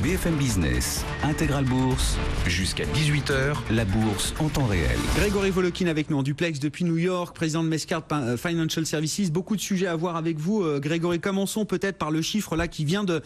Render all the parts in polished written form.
BFM Business, Intégral Bourse, jusqu'à 18h, la bourse en temps réel. Grégory Volokin avec nous en duplex depuis New York, président de Mescard Financial Services. Beaucoup de sujets à voir avec vous, Grégory. Commençons peut-être par le chiffre là qui vient de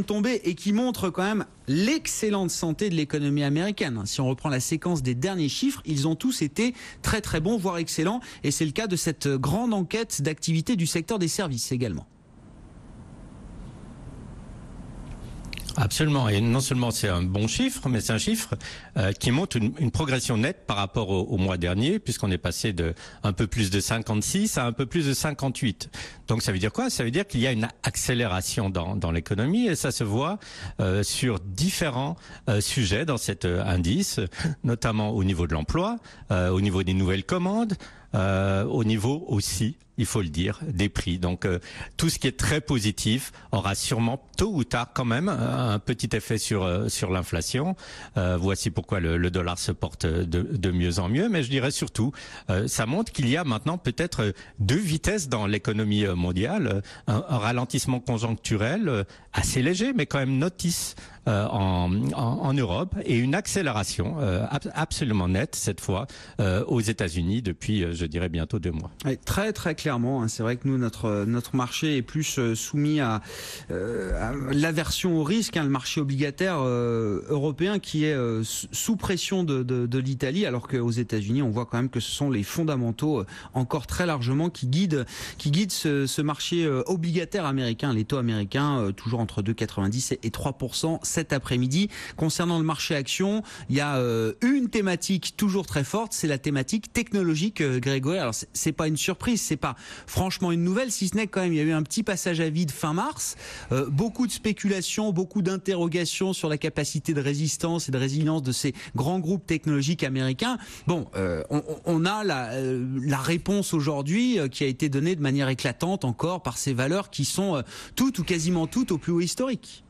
tomber et qui montre quand même l'excellente santé de l'économie américaine. Si on reprend la séquence des derniers chiffres, ils ont tous été très très bons, voire excellents. Et c'est le cas de cette grande enquête d'activité du secteur des services également. Absolument, et non seulement c'est un bon chiffre, mais c'est un chiffre qui montre une progression nette par rapport au mois dernier, puisqu'on est passé de un peu plus de 56 à un peu plus de 58. Donc ça veut dire quoi? Ça veut dire qu'il y a une accélération dans l'économie, et ça se voit sur différents sujets dans cet indice, notamment au niveau de l'emploi, au niveau des nouvelles commandes, au niveau aussi, il faut le dire, des prix. Donc tout ce qui est très positif aura sûrement tôt ou tard quand même un petit effet sur l'inflation. Voici pourquoi le dollar se porte de mieux en mieux. Mais je dirais surtout, ça montre qu'il y a maintenant peut-être deux vitesses dans l'économie mondiale. Un ralentissement conjoncturel assez léger, mais quand même notice en Europe, et une accélération absolument nette cette fois aux États-Unis depuis, je dirais, bientôt 2 mois. Ouais, très très clairement, hein, c'est vrai que nous notre marché est plus soumis à l'aversion au risque, hein, le marché obligataire européen qui est sous pression de l'Italie, alors qu'aux États-Unis on voit quand même que ce sont les fondamentaux encore très largement qui guident ce marché obligataire américain, les taux américains toujours entre 2,90 et 3% cet après-midi. Concernant le marché action, il y a une thématique toujours très forte, c'est la thématique technologique, Grégory. Alors c'est pas une surprise, c'est pas franchement une nouvelle, si ce n'est quand même il y a eu un petit passage à vide fin mars, beaucoup de spéculations, beaucoup d'interrogations sur la capacité de résistance et de résilience de ces grands groupes technologiques américains. Bon, on a la réponse aujourd'hui qui a été donnée de manière éclatante encore par ces valeurs qui sont toutes ou quasiment toutes au plus haut historique.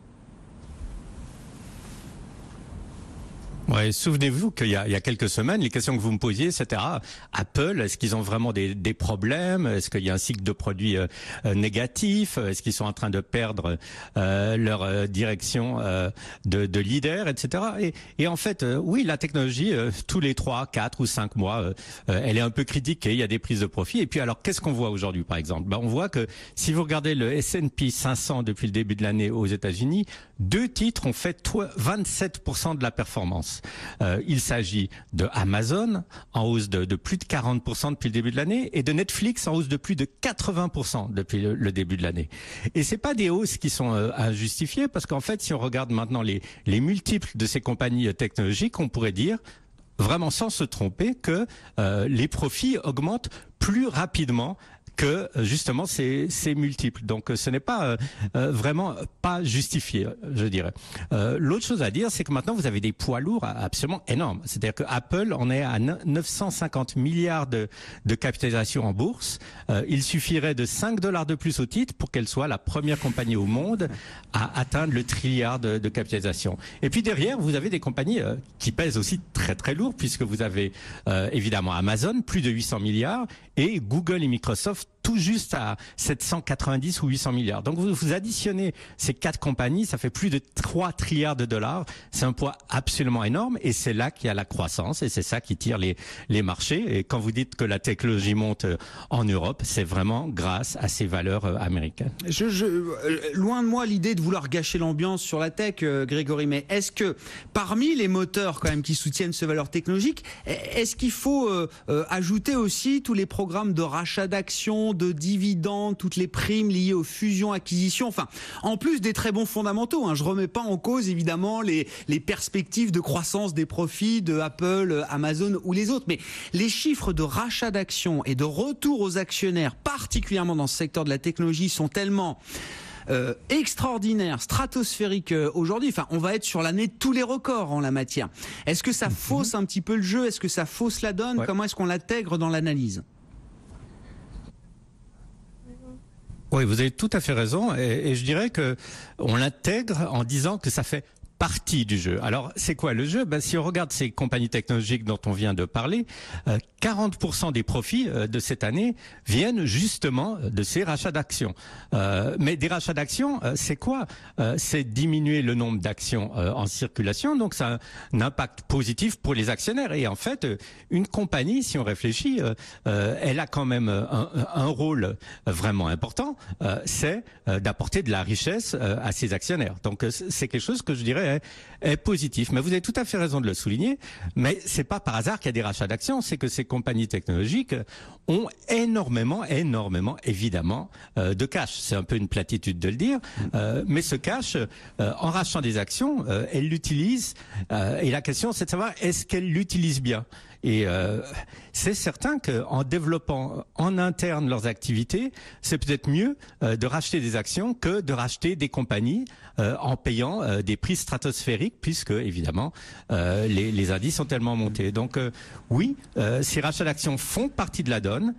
Ouais, souvenez-vous qu'il y a quelques semaines, les questions que vous me posiez, c'était Apple, est-ce qu'ils ont vraiment des problèmes? Est-ce qu'il y a un cycle de produits négatif? Est-ce qu'ils sont en train de perdre leur direction de leader, etc. Et en fait, oui, la technologie, tous les 3, 4 ou 5 mois, elle est un peu critiquée, il y a des prises de profit. Et puis alors, qu'est-ce qu'on voit aujourd'hui, par exemple? On voit que si vous regardez le S&P 500 depuis le début de l'année aux États-Unis, 2 titres ont fait 27% de la performance. Il s'agit de Amazon en hausse de plus de 40% depuis le début de l'année, et de Netflix en hausse de plus de 80% depuis le début de l'année. Et c'est pas des hausses qui sont injustifiées, parce qu'en fait, si on regarde maintenant les multiples de ces compagnies technologiques, on pourrait dire vraiment sans se tromper que les profits augmentent plus rapidement que justement ces multiples. Donc ce n'est pas vraiment pas justifié, je dirais. L'autre chose à dire, c'est que maintenant vous avez des poids lourds absolument énormes. C'est-à-dire que Apple en est à 950 milliards de capitalisation en bourse. Il suffirait de $5 de plus au titre pour qu'elle soit la première compagnie au monde à atteindre le trilliard de capitalisation. Et puis derrière, vous avez des compagnies qui pèsent aussi très très lourd, puisque vous avez évidemment Amazon, plus de 800 milliards, et Google et Microsoft tout juste à 790 ou 800 milliards. Donc vous additionnez ces 4 compagnies, ça fait plus de 3 trilliards de dollars. C'est un poids absolument énorme, et c'est là qu'il y a la croissance, et c'est ça qui tire les marchés. Et quand vous dites que la technologie monte en Europe, c'est vraiment grâce à ces valeurs américaines. Loin de moi l'idée de vouloir gâcher l'ambiance sur la tech, Grégory, mais est-ce que parmi les moteurs quand même qui soutiennent ces valeurs technologiques, est-ce qu'il faut ajouter aussi tous les programmes de rachat d'actions, de dividendes, toutes les primes liées aux fusions-acquisitions, enfin, en plus des très bons fondamentaux, hein, je remets pas en cause évidemment les perspectives de croissance des profits de Apple, Amazon ou les autres, mais les chiffres de rachat d'actions et de retour aux actionnaires, particulièrement dans ce secteur de la technologie, sont tellement extraordinaire, stratosphérique aujourd'hui. Enfin, on va être sur l'année de tous les records en la matière. Est-ce que ça fausse un petit peu le jeu? Est-ce que ça fausse la donne? Comment est-ce qu'on l'intègre dans l'analyse? Oui, vous avez tout à fait raison, et je dirais que on l'intègre en disant que ça fait partie du jeu. Alors, c'est quoi le jeu? Si on regarde ces compagnies technologiques dont on vient de parler, 40% des profits de cette année viennent justement de ces rachats d'actions. Mais des rachats d'actions, c'est quoi? C'est diminuer le nombre d'actions en circulation, donc ça a un impact positif pour les actionnaires. Et en fait, une compagnie, si on réfléchit, elle a quand même un rôle vraiment important, c'est d'apporter de la richesse à ses actionnaires. Donc c'est quelque chose que je dirais est positif. Mais vous avez tout à fait raison de le souligner. Mais c'est pas par hasard qu'il y a des rachats d'actions, c'est que ces compagnies technologiques ont énormément, évidemment, de cash. C'est un peu une platitude de le dire, mais ce cash, en rachetant des actions, elles l'utilisent. Et la question, c'est de savoir est-ce qu'elles l'utilisent bien. Et c'est certain qu'en développant en interne leurs activités, c'est peut-être mieux de racheter des actions que de racheter des compagnies en payant des prix stratosphériques, puisque évidemment les indices sont tellement montés. Donc oui, ces rachats d'actions font partie de la donne,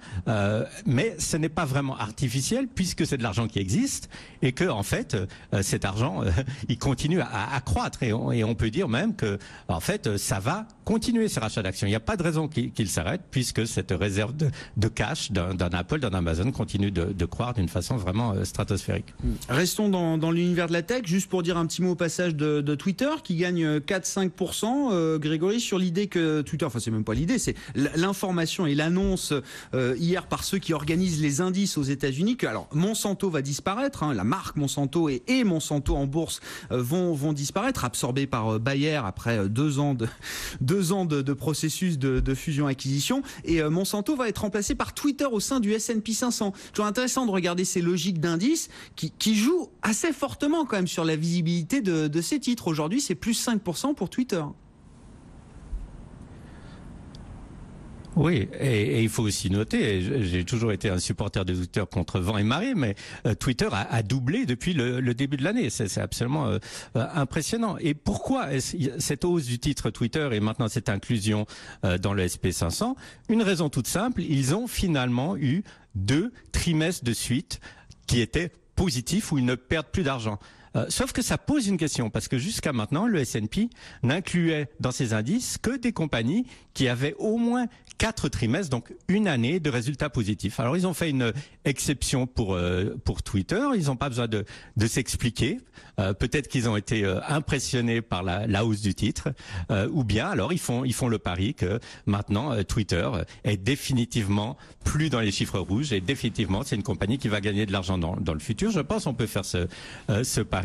mais ce n'est pas vraiment artificiel puisque c'est de l'argent qui existe et que en fait cet argent il continue à croître et on peut dire même que en fait ça va continuer ces rachats d'actions. Il n'y a pas de raison qu'il s'arrête puisque cette réserve de cash d'un Apple, d'un Amazon continue de croître d'une façon vraiment stratosphérique. Restons dans l'univers de la tech, juste pour dire un petit mot au passage de Twitter qui gagne 4-5%, Grégory, sur l'idée que Twitter, enfin c'est même pas l'idée, c'est l'information et l'annonce hier par ceux qui organisent les indices aux États-Unis que alors Monsanto va disparaître, la marque Monsanto et Monsanto en bourse vont disparaître, absorbés par Bayer après 2 ans de processus de fusion-acquisition, et Monsanto va être remplacé par Twitter au sein du S&P 500. Toujours intéressant de regarder ces logiques d'indices qui jouent assez fortement quand même sur la visibilité de ces titres. Aujourd'hui, c'est plus 5% pour Twitter. Oui, et il faut aussi noter, j'ai toujours été un supporter de Twitter contre vent et marée, mais Twitter a doublé depuis le début de l'année. C'est absolument impressionnant. Et pourquoi cette hausse du titre Twitter et maintenant cette inclusion dans le SP500? Une raison toute simple, ils ont finalement eu 2 trimestres de suite qui étaient positifs où ils ne perdent plus d'argent. Sauf que ça pose une question, parce que jusqu'à maintenant, le S&P n'incluait dans ses indices que des compagnies qui avaient au moins 4 trimestres, donc une année de résultats positifs. Alors ils ont fait une exception pour Twitter, ils n'ont pas besoin de s'expliquer. Peut-être qu'ils ont été impressionnés par la hausse du titre, ou bien alors ils font le pari que maintenant Twitter est définitivement plus dans les chiffres rouges et définitivement c'est une compagnie qui va gagner de l'argent dans le futur. Je pense qu'on peut faire ce pari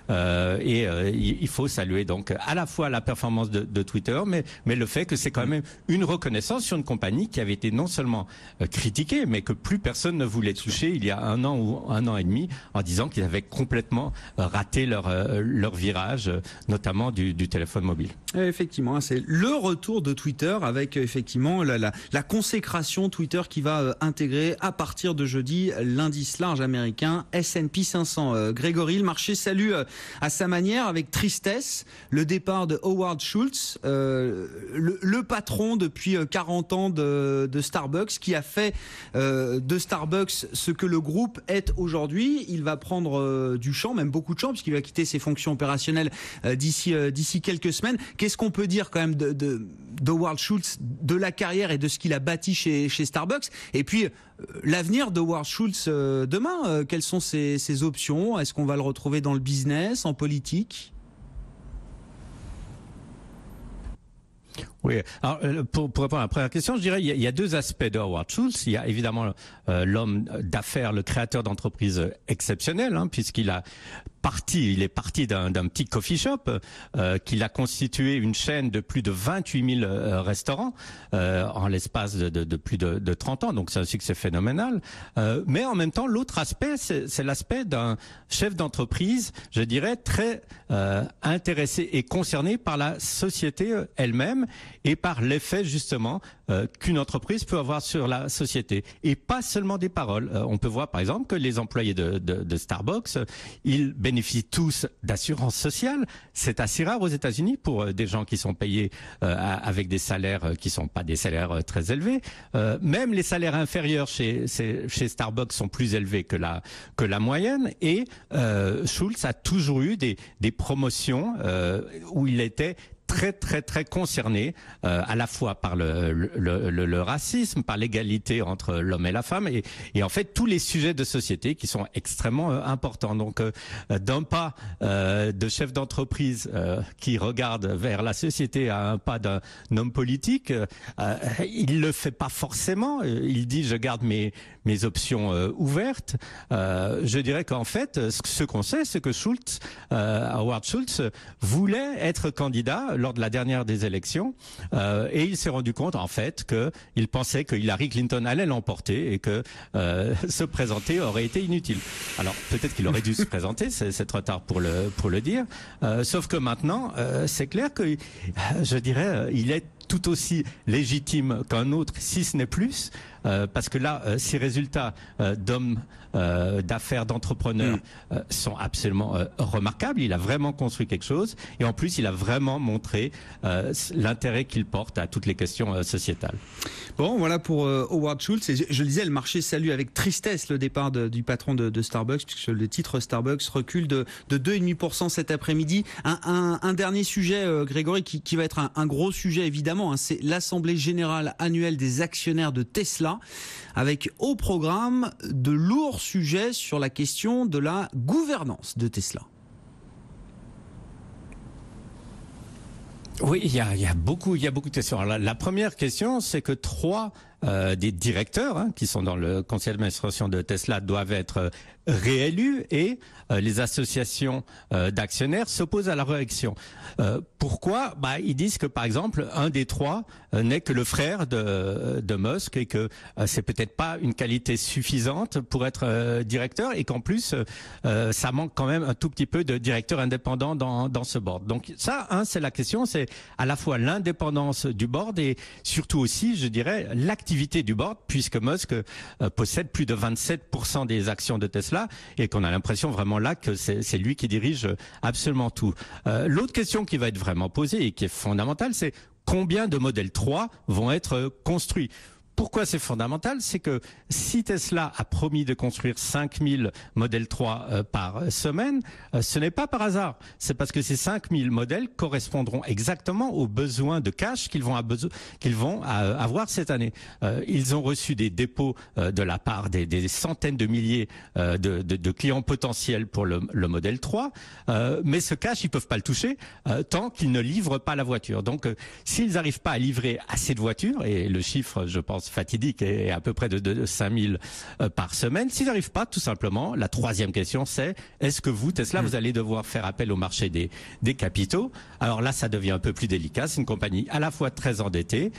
il faut saluer donc à la fois la performance de Twitter, mais le fait que c'est quand même une reconnaissance sur une compagnie qui avait été non seulement critiquée, mais que plus personne ne voulait toucher il y a 1 an ou 1 an et demi en disant qu'ils avaient complètement raté leur virage, notamment du téléphone mobile. Effectivement, c'est le retour de Twitter avec effectivement la consécration Twitter qui va intégrer à partir de jeudi l'indice large américain S&P 500. Grégory, le marché salue à sa manière avec tristesse le départ de Howard Schultz, le patron depuis 40 ans de Starbucks, qui a fait de Starbucks ce que le groupe est aujourd'hui. Il va prendre du champ, même beaucoup de champ, puisqu'il va quitter ses fonctions opérationnelles d'ici quelques semaines. Qu'est-ce qu'on peut dire quand même de Howard Schultz, de la carrière et de ce qu'il a bâti chez Starbucks? Et puis l'avenir de Howard Schultz demain, quelles sont ses options? Est-ce qu'on va le retrouver dans le business, en politique? Oui, alors pour répondre à la première question, je dirais il y a 2 aspects de Howard Schultz. Il y a évidemment l'homme d'affaires, le créateur d'entreprises exceptionnel, puisqu'il est parti d'un petit coffee shop, qu'il a constitué une chaîne de plus de 28 000 restaurants en l'espace de plus de 30 ans. Donc c'est un succès phénoménal. Mais en même temps, l'autre aspect, c'est l'aspect d'un chef d'entreprise, je dirais, très intéressé et concerné par la société elle-même et par l'effet justement qu'une entreprise peut avoir sur la société. Et pas seulement des paroles. On peut voir par exemple que les employés de Starbucks, ils bénéficient bénéficient tous d'assurance sociale. C'est assez rare aux États-Unis pour des gens qui sont payés avec des salaires qui sont pas des salaires très élevés. Même les salaires inférieurs chez Starbucks sont plus élevés que la moyenne. Et Schulz a toujours eu des promotions où il était très concerné à la fois par le racisme, par l'égalité entre l'homme et la femme et en fait tous les sujets de société qui sont extrêmement importants. Donc d'un pas de chef d'entreprise qui regarde vers la société à un pas d'un homme politique, il le fait pas forcément. Il dit je garde mes options ouvertes. Je dirais qu'en fait ce qu'on sait c'est que Howard Schultz voulait être candidat lors de la dernière des élections et il s'est rendu compte en fait qu'il pensait que Hillary Clinton allait l'emporter et que se présenter aurait été inutile. Alors peut-être qu'il aurait dû se présenter, c'est trop tard pour le dire, sauf que maintenant c'est clair que je dirais il est tout aussi légitime qu'un autre, si ce n'est plus, parce que là, ces résultats d'hommes d'affaires, d'entrepreneurs sont absolument remarquables. Il a vraiment construit quelque chose et en plus, il a vraiment montré l'intérêt qu'il porte à toutes les questions sociétales. Bon, voilà pour Howard Schultz. Et je le disais, le marché salue avec tristesse le départ du patron de Starbucks, puisque le titre Starbucks recule de 2,5% cet après-midi. Un dernier sujet, Grégory, qui va être un gros sujet évidemment, hein, c'est l'Assemblée générale annuelle des actionnaires de Tesla, avec au programme de lourds sujets sur la question de la gouvernance de Tesla. Oui, il y a beaucoup de questions. Alors, la première question, c'est que 3 des directeurs qui sont dans le conseil d'administration de Tesla doivent être réélus et les associations d'actionnaires s'opposent à la réélection. Pourquoi ? Ils disent que par exemple un des 3 n'est que le frère de Musk et que c'est peut-être pas une qualité suffisante pour être directeur et qu'en plus ça manque quand même un tout petit peu de directeurs indépendants dans ce board. Donc ça, c'est la question, c'est à la fois l'indépendance du board et surtout aussi, je dirais, l'activité du board, puisque Musk possède plus de 27% des actions de Tesla et qu'on a l'impression vraiment là que c'est lui qui dirige absolument tout. L'autre question qui va être vraiment posée et qui est fondamentale, c'est combien de modèles 3 vont être construits ? Pourquoi c'est fondamental? C'est que si Tesla a promis de construire 5000 modèles 3 par semaine, ce n'est pas par hasard. C'est parce que ces 5000 modèles correspondront exactement aux besoins de cash qu'ils vont avoir cette année. Ils ont reçu des dépôts de la part des centaines de milliers de clients potentiels pour le modèle 3, mais ce cash, ils peuvent pas le toucher tant qu'ils ne livrent pas la voiture. Donc, s'ils n'arrivent pas à livrer assez de voitures, et le chiffre, je pense, fatidique est à peu près de 5000 par semaine. S'ils n'arrivent pas, tout simplement, la troisième question c'est, est-ce que vous, Tesla, vous allez devoir faire appel au marché des capitaux? Alors là, ça devient un peu plus délicat. C'est une compagnie à la fois très endettée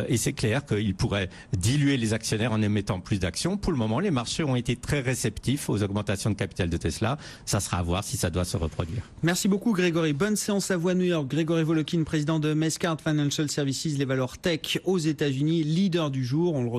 et c'est clair qu'il pourrait diluer les actionnaires en émettant plus d'actions. Pour le moment, les marchés ont été très réceptifs aux augmentations de capital de Tesla. Ça sera à voir si ça doit se reproduire. Merci beaucoup, Grégory. Bonne séance à vous à New York. Grégory Volokin, président de Mescard Financial Services, les valeurs tech aux États-Unis, leader du jour. On le retrouve